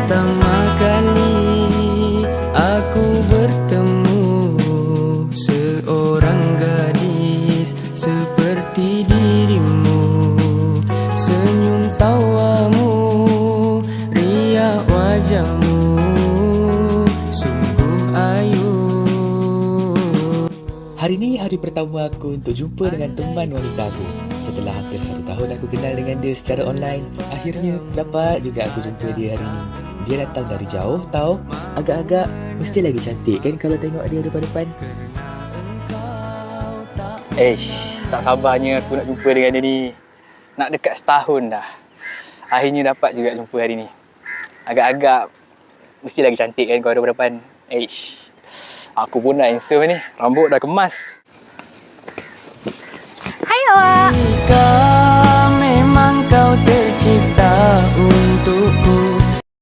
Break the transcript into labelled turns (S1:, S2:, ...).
S1: Pertama kali aku bertemu seorang gadis seperti dirimu. Senyum tawamu, riak wajahmu, sungguh ayu.
S2: Hari ini hari pertama aku untuk jumpa dengan teman wanita aku. Setelah hampir 1 tahun aku kenal dengan dia secara online, akhirnya dapat juga aku jumpa dia hari ini. Dia datang dari jauh tau. Agak-agak mesti lagi cantik kan kalau tengok dia depan-depan.
S3: Tak sabarnya aku nak jumpa dengan dia ni. Nak dekat setahun dah. Akhirnya dapat juga jumpa hari ni. Agak-agak mesti lagi cantik kan kau depan-depan. Aku pun dah handsome ni. Rambut dah kemas.
S4: Hai awak.
S1: Jika memang kau tercipta untuk